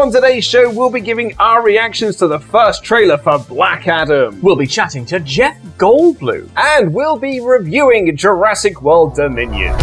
on today's show, we'll be giving our reactions to the first trailer for Black Adam. We'll be chatting to Jeff Goldblum. And we'll be reviewing Jurassic World Dominion.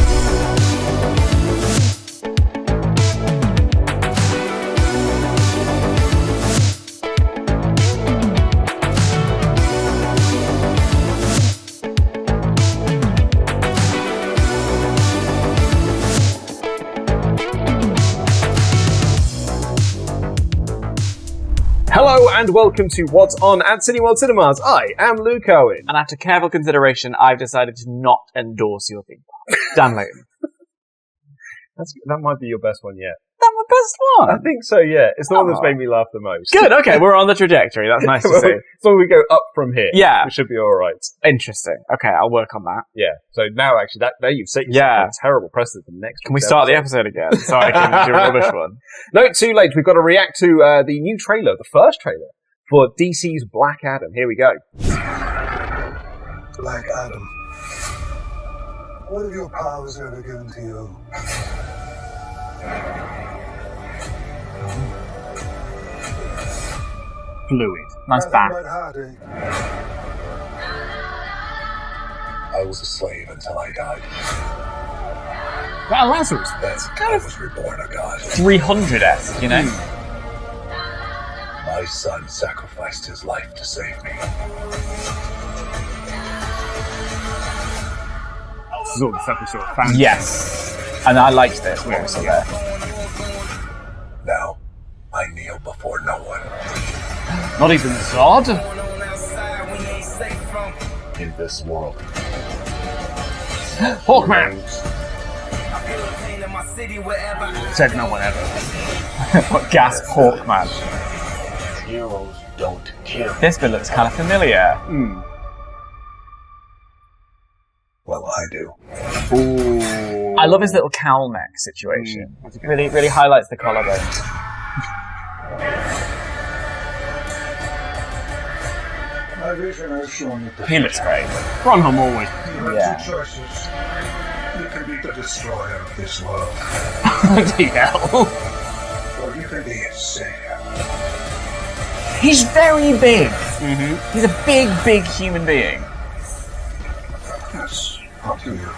Hello and welcome to What's On at Cineworld Cinemas. I am Luke Owen. And after careful consideration, I've decided to not endorse your theme park. Dan Layton. That might be your best one yet. That's my best one? I think so, yeah. It's the one that's made me laugh the most. Good, okay, we're on the trajectory. That's nice to see. So we go up from here. Yeah. We should be alright. Interesting. Okay, I'll work on that. Yeah. So now, actually, there you've set yourself a terrible precedent for the next Can we start the episode again so I can do a rubbish one? No, too late. We've got to react to the new trailer, the first trailer, for DC's Black Adam. Here we go. Black Adam. What have your powers ever given to you? Fluid. Nice back. I was a slave until I died. Well, Lazarus. That's kind of was reborn a god. 300-esque, you know? My son sacrificed his life to save me. This is all the stuff we saw at Phantom. Yes. And I liked this when we saw there. Now, I kneel before no one. Not even Zod? In this world. Hawkman! Said no one ever. What gasp, Hawkman. Heroes don't kill. This bit looks kind of familiar. Well, I do. Ooh. I love his little cowl neck situation. It really highlights the collarbones. My vision has shown that He looks great. Ronholm always. you have Yeah. two choices. You can be the destroyer of this world, Bloody hell. or you can be its savior. He's very big. He's a big human being. That's up to you.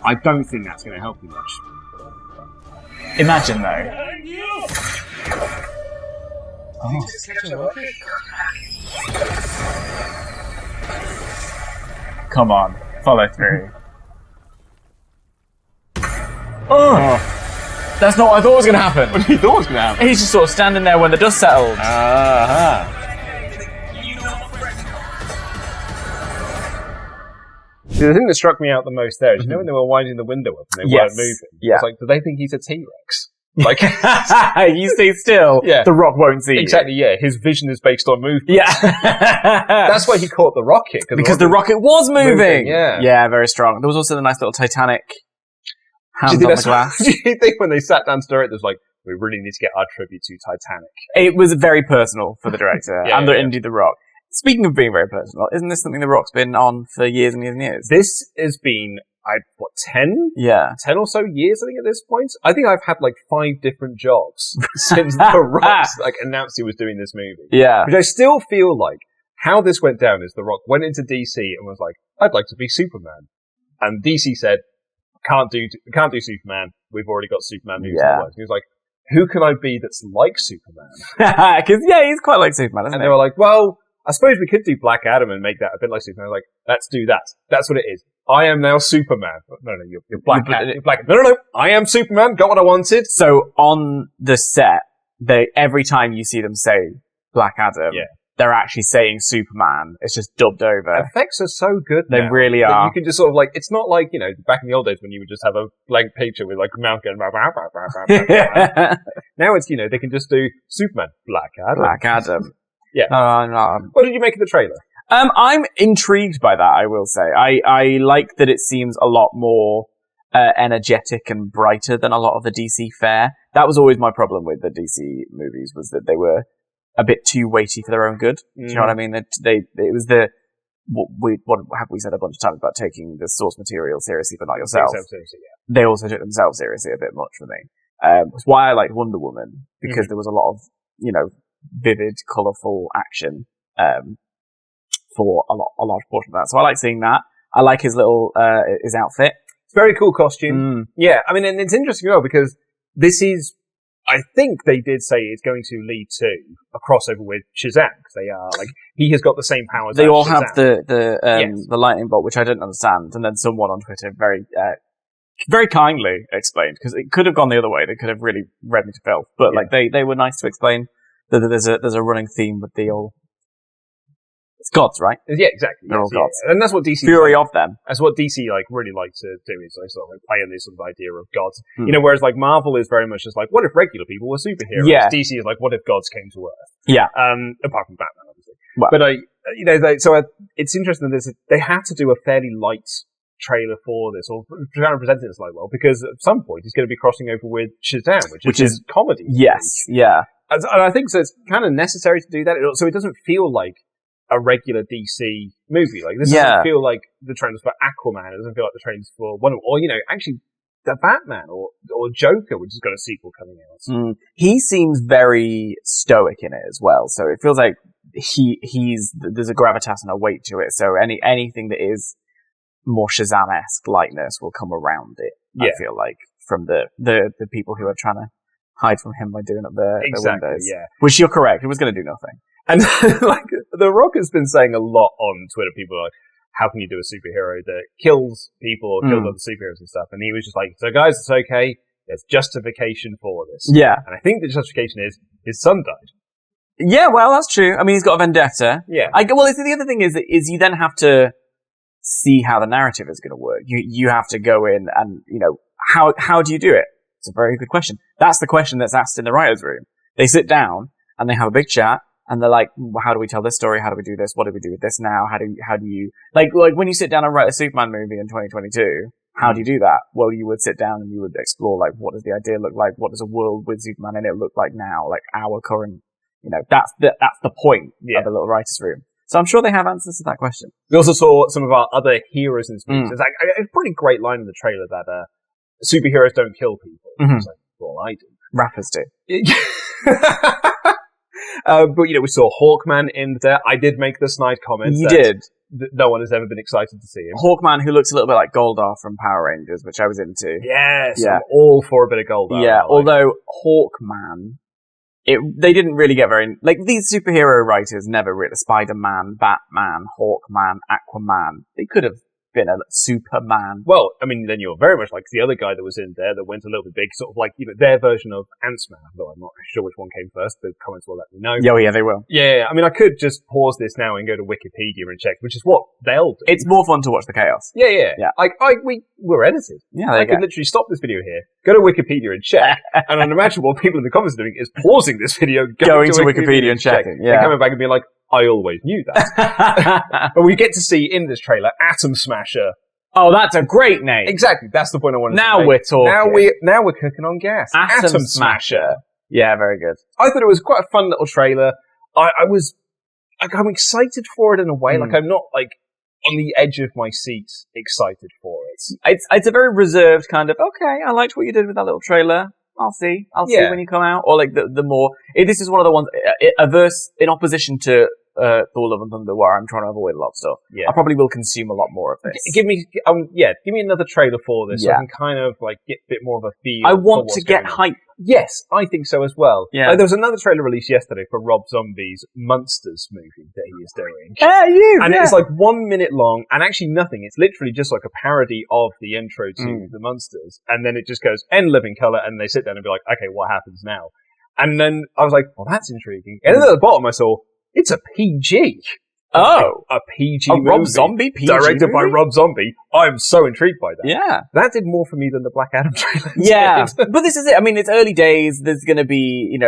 I don't think that's going to help you much. Imagine though. Come on, follow through. Oh, that's not what I thought was going to happen. What do you thought was going to happen? He's just sort of standing there when the dust settled. See, the thing that struck me out the most there is, you know, when they were winding the window up and they weren't moving? Yeah. It's like, do they think he's a T-Rex? Like, you stay still, Yeah. the rock won't see exactly, yeah. His vision is based on movement. you. Yeah. That's why he caught the rocket. Because the rocket was moving. yeah. Yeah, very strong. There was also the nice little Titanic Do you hands think on the that's glass. Do you think when they sat down to direct, it was like, we really need to get our tribute to Titanic? It was very personal for the director Yeah, and yeah. indeed The Rock. Speaking of being very personal, isn't this something The Rock's been on for years and years and years? This has been, 10? Yeah. 10 or so years, I think, at this point. I think I've had, 5 different jobs since The Rock, announced he was doing this movie. Yeah. Which I still feel like how this went down is The Rock went into DC and was like, I'd like to be Superman. And DC said, can't do Superman. We've already got Superman movies in the works. He was like, who can I be that's like Superman? Because, he's quite like Superman, isn't And he? they were like, well, I suppose we could do Black Adam and make that a bit like Superman. I was like, let's do that. That's what it is. I am now Superman. No, you're Black Adam. You're Black. No, I am Superman. Got what I wanted. So, on the set, every time you see them say Black Adam, they're actually saying Superman. It's just dubbed over. Effects are so good They now really that are. you can just sort of it's not like, back in the old days when you would just have a blank picture with a mouth going Now it's, they can just do Superman, Black Adam. Black Adam. Yeah. No. What did you make of the trailer? I'm intrigued by that, I will say. I like that it seems a lot more energetic and brighter than a lot of the DC fare. That was always my problem with the DC movies, was that they were a bit too weighty for their own good. Do you know what I mean? It was the what have we said a bunch of times about taking the source material seriously, but not yourself? Seriously, yeah. They also took themselves seriously a bit much for me. It's why I liked Wonder Woman, because there was a lot of, vivid, colourful action, for a large portion of that. So I like seeing that. I like his little, his outfit. It's a very cool costume. Yeah, I mean, and it's interesting as well, because this is, I think they did say it's going to lead to a crossover with Shazam, because they are, he has got the same powers They as all Shazam. have the lightning bolt, which I didn't understand, and then someone on Twitter very kindly explained, because it could have gone the other way. They could have really read me to filth, but they were nice to explain that there's a running theme with the all. It's gods, right? Yeah, exactly. They're all gods, and that's what DC fury of them. That's what DC really like to do, is sort of play on this sort of idea of gods. Whereas Marvel is very much just what if regular people were superheroes? Yeah. DC is what if gods came to Earth? Yeah. Apart from Batman, obviously. Well, but it's interesting that they had to do a fairly light trailer for this, or trying to present it as because at some point he's going to be crossing over with Shazam, which is comedy. Yes, yeah. And I think so. It's kind of necessary to do that, so it doesn't feel like a regular DC movie. This doesn't feel like the trailers for Aquaman. It doesn't feel like the trailers for Wonder Woman, or actually the Batman or Joker, which has got a sequel coming out. He seems very stoic in it as well, so it feels like there's a gravitas and a weight to it. So anything that is more Shazam-esque lightness will come around it. Yeah. I feel like from the people who are trying to hide from him by doing up the windows. Yeah. Which you're correct, it was going to do nothing. And The Rock has been saying a lot on Twitter. People are like, how can you do a superhero that kills people or kills other superheroes and stuff? And he was just like, so guys, it's okay. There's justification for this. Yeah. And I think the justification is his son died. Yeah, well, that's true. I mean, he's got a vendetta. Yeah. The other thing is you then have to see how the narrative is going to work. You have to go in and, how do you do it? It's a very good question. That's the question that's asked in the writer's room. They sit down and they have a big chat and they're like, well, how do we tell this story? How do we do this? What do we do with this now? How do you, like when you sit down and write a Superman movie in 2022, how do you do that? Well, you would sit down and you would explore, what does the idea look like? What does a world with Superman in it look like now? Our current, that's the point of the little writer's room. So I'm sure they have answers to that question. We also saw some of our other heroes in this movie. It's a pretty great line in the trailer that superheroes don't kill people. It's like, well, I do. Rappers do. But we saw Hawkman in there. I did make the snide comment. You did. No one has ever been excited to see him. Hawkman, who looks a little bit like Goldar from Power Rangers, which I was into. Yes, yeah. I'm all for a bit of Goldar. Yeah, although Hawkman, they didn't really get very... these superhero writers never really... Spider-Man, Batman, Hawkman, Aquaman. They could have been a Superman. Well, I mean, then you're very much like the other guy that was in there that went a little bit big, sort of their version of Ant-Man, though I'm not sure which one came first. The comments will let me know. Yeah, they will. Yeah, I mean, I could just pause this now and go to Wikipedia and check, which is what they'll do. It's more fun to watch the chaos. Yeah. We're edited. Yeah, I could literally stop this video here, go to Wikipedia and check, and I'd imagine what people in the comments are doing is pausing this video, going to Wikipedia and checking, and coming back and being like, I always knew that. But we get to see in this trailer Atom Smasher. Oh, that's a great name. Exactly. That's the point I wanted to make. Now we're talking. Now we're cooking on gas. Atom Smasher. Yeah, very good. I thought it was quite a fun little trailer. I'm excited for it in a way. I'm not on the edge of my seat excited for it. It's a very reserved kind of, okay, I liked what you did with that little trailer. I'll see when you come out. Or the more, this is one of the ones, averse in opposition to Thor: Love and Thunder, where I'm trying to avoid a lot of stuff. Yeah. I probably will consume a lot more of this. Give me another trailer for this, so I can kind of get a bit more of a feel. I want to get hype. Yes, I think so as well. Yeah. There was another trailer released yesterday for Rob Zombie's Monsters movie that he is doing. And it's 1 minute long, and actually nothing. It's literally just a parody of the intro to the Monsters, and then it just goes end living color, and they sit down and be like, okay, what happens now? And then I was like, well, that's intriguing. And then at the bottom I saw, it's a PG. Oh. A PG movie. Rob Zombie PG directed by movie? Rob Zombie. I'm so intrigued by that. Yeah. That did more for me than the Black Adam trailer. Yeah. But this is it. I mean, it's early days. There's going to be,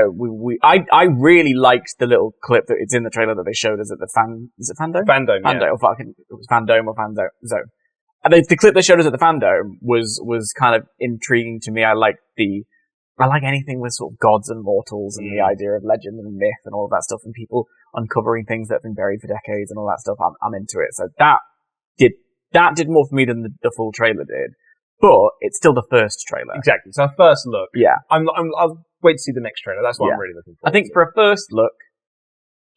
I really liked the little clip that it's in the trailer that they showed us at the is it Fandome? Fandome, yeah. It was Fandome or Fanzone. And the clip they showed us at the Fandome was kind of intriguing to me. I like anything with sort of gods and mortals and the idea of legend and myth and all of that stuff, and people uncovering things that have been buried for decades and all that stuff, I'm into it. So that did more for me than the full trailer did. But it's still the first trailer. Exactly. It's our first look. Yeah. I'll wait to see the next trailer. That's what I'm really looking for. I think for a first look,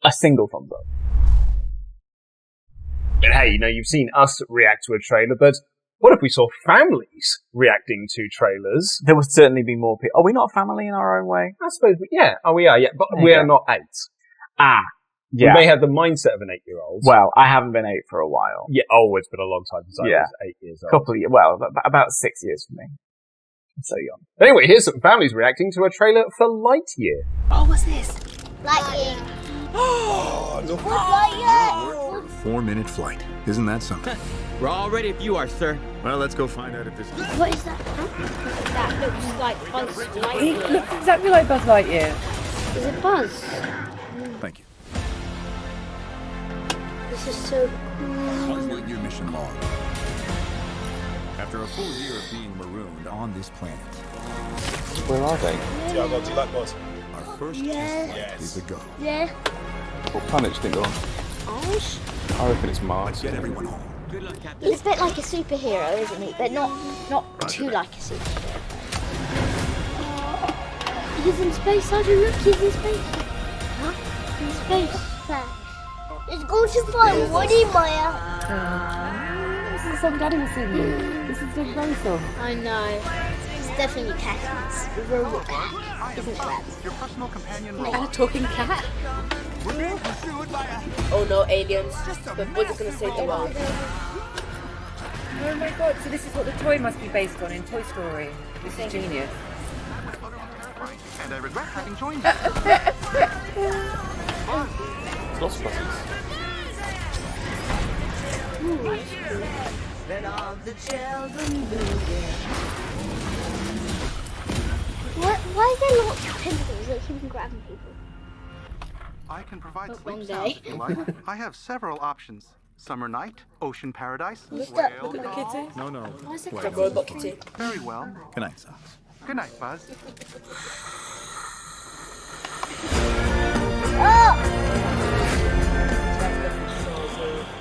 a single thumbs up. But hey, you've seen us react to a trailer, but what if we saw families reacting to trailers? There would certainly be more people. Are we not a family in our own way? I suppose, yeah. Oh, we are, yeah. But we are not 8. Ah, yeah. We may have the mindset of an 8-year-old. Well, I haven't been 8 for a while. Yeah, it's been a long time since I was 8 years old. Couple of years, well, about 6 years for me. I'm so young. Anyway, here's some families reacting to a trailer for Lightyear. Oh, what's this? Lightyear. Oh, look. Lightyear. 4-minute flight. Isn't that something? We're all ready if you are, sir. Well, let's go find out if this is... What is that? That looks like Buzz It Lightyear. looks exactly like Buzz Lightyear. Is it Buzz? Thank you. This is so cool. Complete your mission log. After a full year of being marooned on this planet, Where are they? our first test is a go. Yeah. What planet do you think they're on? Orange. I reckon it's Mars. Get everyone home. Good luck, Captain. He's a bit like a superhero, isn't he? But not too like a superhero. He's in space. How do you look? He's in space. Huh? In space. There. It's going to find Woody, Maya. This is the song Daddy was singing. This is the very song. I know. It's definitely cat. It's a robot cat. Isn't that? Your personal companion. And a talking cat. Oh no, aliens. But what's it gonna say the world? Oh my god, so this is what the toy must be based on in Toy Story. This is genius. And I regret having joined Lots of buses. Why is there lots of pimples that keep grabbing people? I can provide One sleep day. sounds if you like. I have several options. Summer night, ocean paradise, What's that? whale Look at the call. kitty. No. Why is it Well, cat? Robot kitty. Very well. Good night, son. Good night, Buzz. You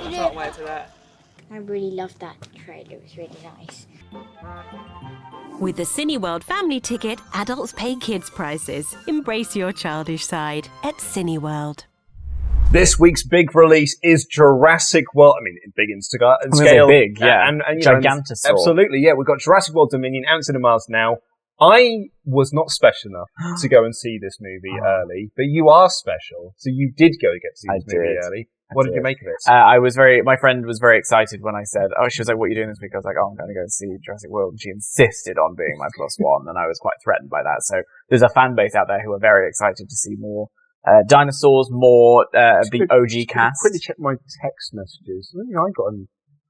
I know, can't wait for that. I really loved that trailer. It was really nice. With the Cineworld family ticket, adults pay kids prices. Embrace your childish side at Cineworld. This week's big release is Jurassic World. I mean, big in scale. Big, yeah. And Gigantosaur. Absolutely, yeah. We've got Jurassic World Dominion out in cinemas now. I was not special enough to go and see this movie early, but you are special, so you did go get to see this movie early. What did you make of it? My friend was very excited when I said, she was like, what are you doing this week? I was like, I'm going to go see Jurassic World. And she insisted on being my +1, and I was quite threatened by that. So there's a fan base out there who are very excited to see more dinosaurs, more the OG cast. Quickly check my text messages. I think I got an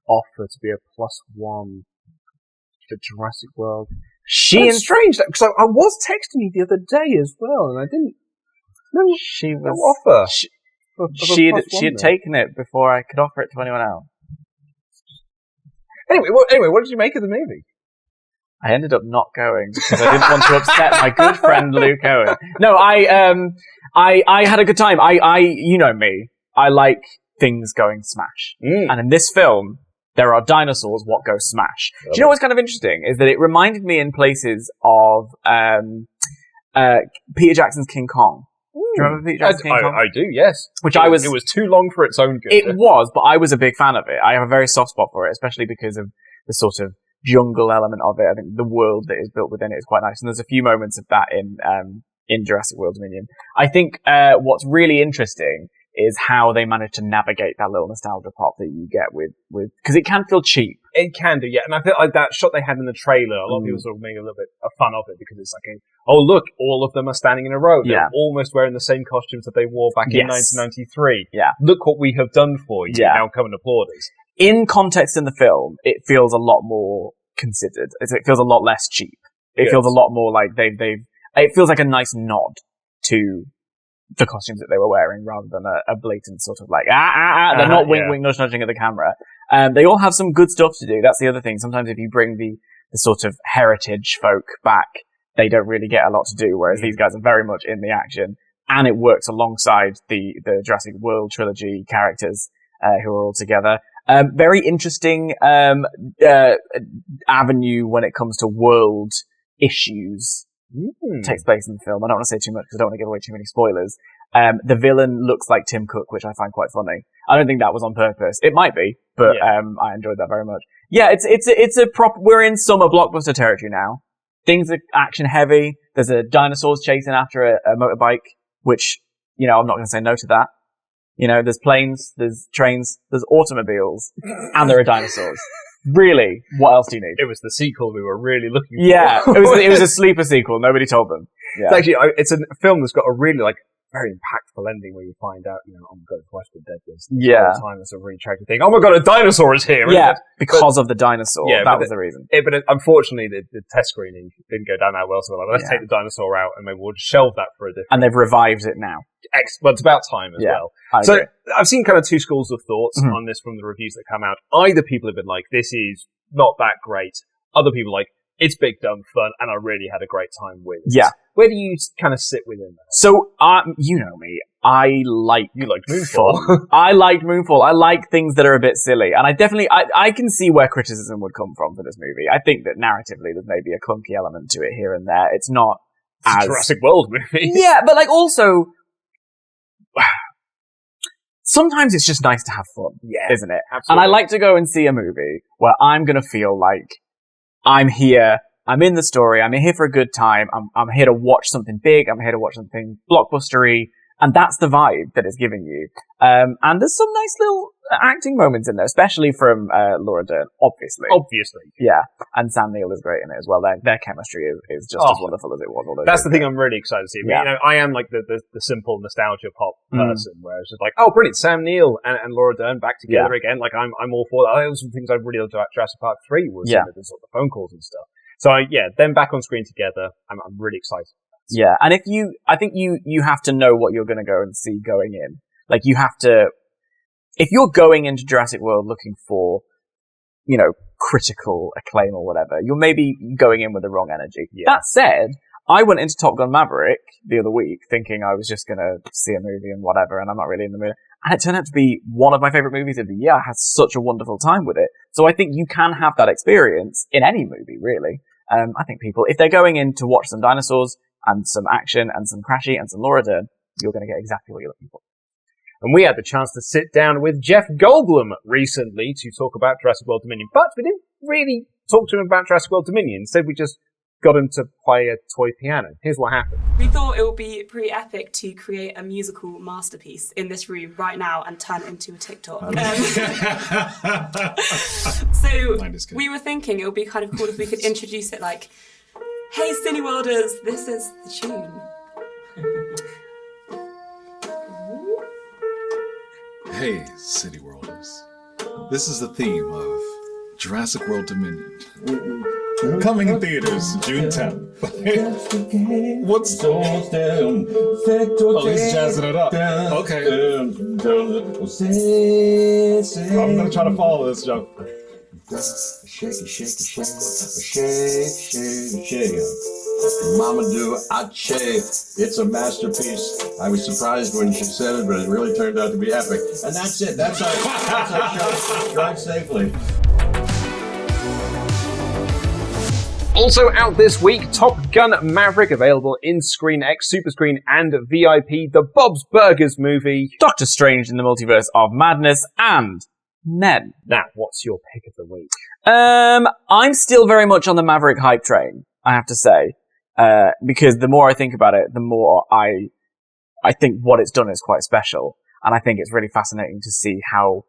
offer to be a +1 for Jurassic World. It's strange, because I was texting you the other day as well, and I didn't. No offer. She had taken it before I could offer it to anyone else. Anyway, what did you make of the movie? I ended up not going because I didn't want to upset my good friend Luke Owen. No, I had a good time. You know me. I like things going smash. And in this film, there are dinosaurs what go smash. Do you know what's kind of interesting is that it reminded me in places of Peter Jackson's King Kong. Do you remember Peter Jackson's King Kong? I do, yes. It was too long for its own good. It was, but I was a big fan of it. I have a very soft spot for it, especially because of the sort of jungle element of it. I think the world that is built within it is quite nice, and there's a few moments of that in Jurassic World Dominion. I think what's really interesting is how they manage to navigate that little nostalgia pop that you get with because it can feel cheap. It can do, yeah. And I feel like that shot they had in the trailer, a lot of people sort of made a little bit of fun of it because it's like, oh look, all of them are standing in a row. They're almost wearing the same costumes that they wore back in 1993. Yeah. Look what we have done for you. Now come and applaud us. In context in the film, it feels a lot more considered. It feels a lot less cheap. It feels a lot more like it feels like a nice nod to the costumes that they were wearing rather than a blatant sort of like, they're not wink, nudging at the camera. They all have some good stuff to do. That's the other thing. Sometimes if you bring the sort of heritage folk back, they don't really get a lot to do, whereas these guys are very much in the action. and it works alongside the Jurassic World trilogy characters who are all together. Very interesting avenue when it comes to world issues. Takes place in the film. I don't want to say too much because I don't want to give away too many spoilers. The villain looks like Tim Cook, which I find quite funny. I don't think that was on purpose. It might be, but I enjoyed that very much. Yeah, it's a we're in summer blockbuster territory now. Things are action heavy. There's a dinosaurs chasing after a motorbike, which, you know, I'm not going to say no to that. You know, there's planes, there's trains, there's automobiles, and there are dinosaurs. Really, what else do you need? It was the sequel we were really looking for. Yeah, it was a sleeper sequel. Nobody told them. Yeah. It's actually, it's a film that's got a really, like, very impactful ending where you find out, you know, oh my god, it's Western Dead List. Yeah. Time it's a really tragic thing. Oh my god, a dinosaur is here. Yeah, because of the dinosaur. Yeah, that was the reason. But unfortunately, the test screening didn't go down that well, so let's take the dinosaur out and maybe we'll just shelve that for a different... And they've revived it now. Well, it's about time as well. So I've seen kind of two schools of thoughts on this from the reviews that come out. Either people have been like, this is not that great. Other people like, it's big, dumb fun, and I really had a great time with it. Yeah. Where do you kind of sit within that? So, you know me. You liked Moonfall. I liked Moonfall. I like things that are a bit silly. And I can see where criticism would come from for this movie. I think that narratively there's maybe a clunky element to it here and there. It's not as... Jurassic World movie. Yeah, but like also... Sometimes it's just nice to have fun, isn't it? Absolutely. And I like to go and see a movie where I'm going to feel like I'm here, I'm in the story, I'm here for a good time, I'm here to watch something big, I'm here to watch something blockbustery, and that's the vibe that it's giving you. And there's some nice little acting moments in there, especially from Laura Dern, obviously. Yeah, and Sam Neill is great in it as well. Their chemistry is just as wonderful as it was. That's the thing I'm really excited to see. I mean, you know, I am like the simple nostalgia pop person, where it's just like, oh, brilliant, Sam Neill and Laura Dern back together again. Like, I'm all for that. Those are some things I really loved about Jurassic Park 3 was some of the sort of phone calls and stuff. So them back on screen together, I'm really excited. Yeah, and I think you have to know what you're going to go and see going in. Like, you have to, if you're going into Jurassic World looking for, you know, critical acclaim or whatever, you're maybe going in with the wrong energy. Yeah. That said, I went into Top Gun Maverick the other week thinking I was just going to see a movie and whatever, and I'm not really in the mood. And it turned out to be one of my favorite movies of the year. I had such a wonderful time with it. So I think you can have that experience in any movie, really. I think people, if they're going in to watch some dinosaurs and some action and some Crashy and some Laura Dern, you're going to get exactly what you're looking for. And we had the chance to sit down with Jeff Goldblum recently to talk about Jurassic World Dominion. But we didn't really talk to him about Jurassic World Dominion. Instead, we just got him to play a toy piano. Here's what happened. We thought it would be pretty epic to create a musical masterpiece in this room right now and turn it into a TikTok. So we were thinking it would be kind of cool if we could introduce it like, hey Cineworlders, this is the tune. Hey Cineworlders, this is the theme of Jurassic World Dominion. Coming in theaters June 10th. What's... Oh, he's jazzing it up. Okay. I'm gonna try to follow this joke. Shake, shake, shake, shake. Mama do ache. It's a masterpiece. I was surprised when she said it, but it really turned out to be epic. And that's it. That's our show. Drive safely. Also out this week, Top Gun Maverick, available in Screen X, Super Screen, and VIP, the Bob's Burgers movie, Doctor Strange in the Multiverse of Madness, and Men. Now, what's your pick of the week? I'm still very much on the Maverick hype train, I have to say, because the more I think about it, the more I think what it's done is quite special, and I think it's really fascinating to see how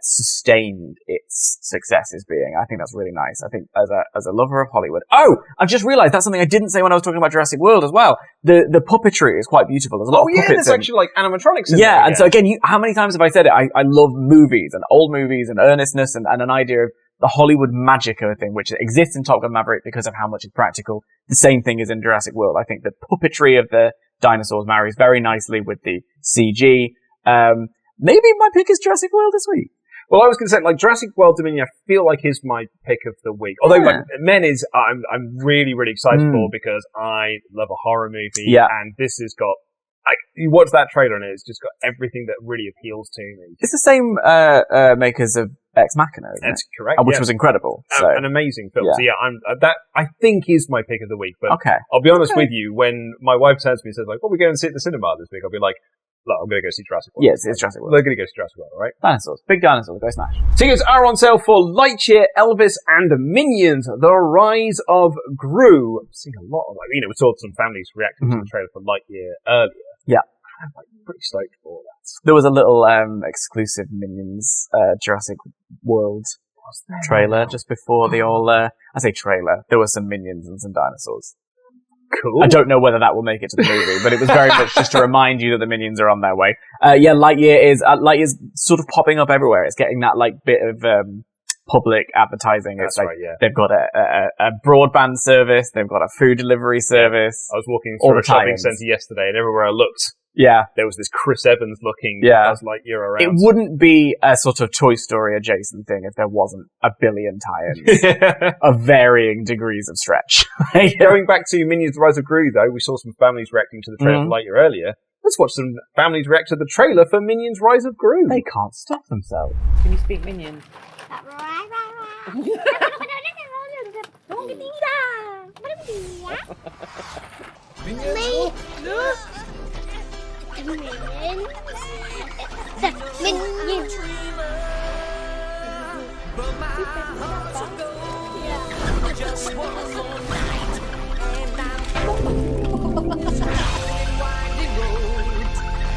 sustained its success is being. I think that's really nice. I think as a lover of Hollywood. Oh, I've just realised that's something I didn't say when I was talking about Jurassic World as well. The puppetry is quite beautiful. There's a lot of puppets. There's actually like animatronics in there. Yeah, and so again, how many times have I said it? I love movies and old movies and earnestness and an idea of the Hollywood magic of a thing, which exists in Top Gun Maverick because of how much it's practical. The same thing is in Jurassic World. I think the puppetry of the dinosaurs marries very nicely with the CG. Maybe my pick is Jurassic World this week. Well, I was going to say, like, Jurassic World Dominion, I feel like is my pick of the week. Although, like, Men is, I'm really, really excited for because I love a horror movie. Yeah. And this has got You watch that trailer and it's just got everything that really appeals to me. It's the same makers of Ex Machina, isn't That's it? correct. Which was incredible. So. An amazing film. So that I think is my pick of the week. But okay. I'll be honest with you, when my wife turns to me and says, like, "Well, we're going to see it at the cinema this week," I'll be like, "Look, I'm going to go see Jurassic World." Yes, it's Jurassic World. We're going to go see Jurassic World, all right? Dinosaurs. Big dinosaurs. Go smash. Tickets are on sale for Lightyear, Elvis, and Minions: The Rise of Gru. I've seen a lot of, we saw some families reacting to the trailer for Lightyear earlier. Yeah. I'm pretty stoked for that. There was a little exclusive Minions Jurassic World trailer just before the all. I say trailer. There were some Minions and some dinosaurs. Cool. I don't know whether that will make it to the movie, but it was very much just to remind you that the Minions are on their way. Lightyear's sort of popping up everywhere. It's getting that bit of public advertising. That's it's right, yeah. They've got a broadband service. They've got a food delivery service. I was walking through a shopping centre yesterday, and everywhere I looked, there was this Chris Evans looking Buzz Lightyear around. It wouldn't be a sort of Toy Story adjacent thing if there wasn't a billion tie-ins of varying degrees of stretch. Going back to Minions: The Rise of Gru, though, we saw some families reacting to the trailer for Lightyear earlier. Let's watch some families react to the trailer for Minions: Rise of Gru. They can't stop themselves. Can you speak Minion?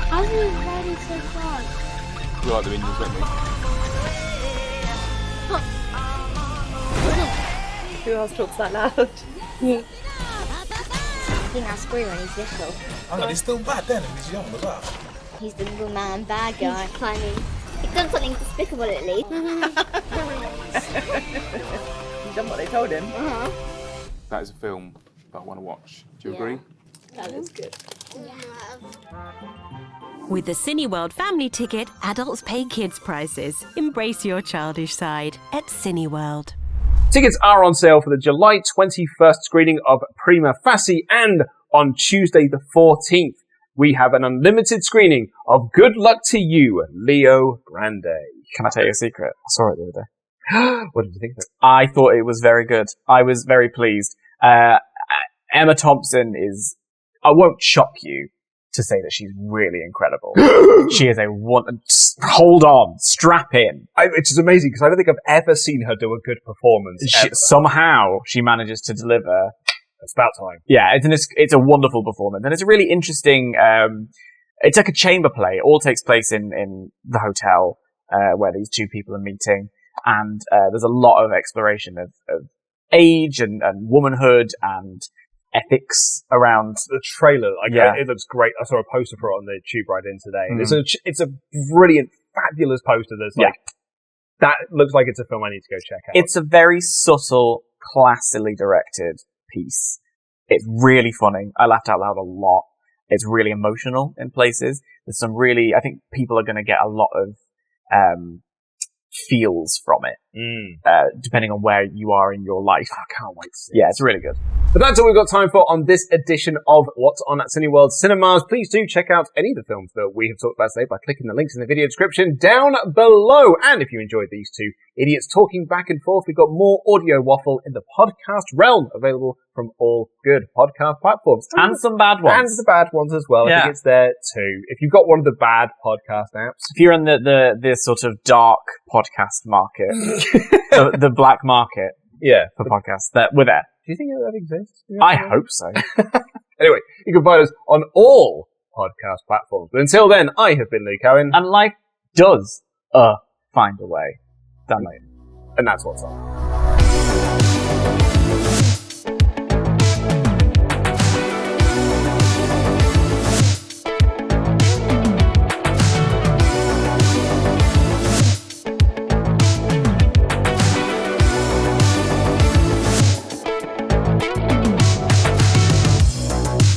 How is it riding so fast? You like the Minions, don't you? Who else talks that loud? I think I'll scream when he's little. Oh no, he's still bad then and he's young as well. He's the little man bad guy. He's funny. He's done something despicable at least. He's done what they told him. That is a film that I want to watch. Do you agree? That is good. With the Cineworld family ticket, adults pay kids' prices. Embrace your childish side at Cineworld. Tickets are on sale for the July 21st screening of Prima Facie, and on Tuesday the 14th, we have an unlimited screening of Good Luck to You, Leo Grande. Can I tell you a secret? I saw it the other day. What did you think of it? I thought it was very good. I was very pleased. Emma Thompson is... I won't shock you to say that she's really incredible. She is hold on, strap in. Which is amazing, because I don't think I've ever seen her do a good performance. Somehow she manages to deliver. It's about time. Yeah, it's a wonderful performance, and it's a really interesting. It's like a chamber play. It all takes place in the hotel where these two people are meeting, and there's a lot of exploration of age and womanhood and ethics around the trailer. It looks great. I saw a poster for it on the tube ride in today. And it's a brilliant, fabulous poster that's that looks like it's a film I need to go check out. It's a very subtle, classily directed piece. It's really funny. I laughed out loud a lot. It's really emotional in places. There's some really, I think people are going to get a lot of feels from it, depending on where you are in your life. I can't wait to see it. Yeah, it's really good. But that's all we've got time for on this edition of What's On at Cineworld Cinemas. Please do check out any of the films that we have talked about today by clicking the links in the video description down below. And if you enjoyed these two idiots talking back and forth, we've got more audio waffle in the podcast realm, available from all good podcast platforms. And some bad ones. And the bad ones as well. I think it's there too. If you've got one of the bad podcast apps. If you're in the sort of dark podcast market, the black market for podcasts, we're there. Do you think that exists? I hope so. Anyway, you can find us on all podcast platforms. But until then, I have been Luke Owen. And life does find a way. Damn it. And that's what's on.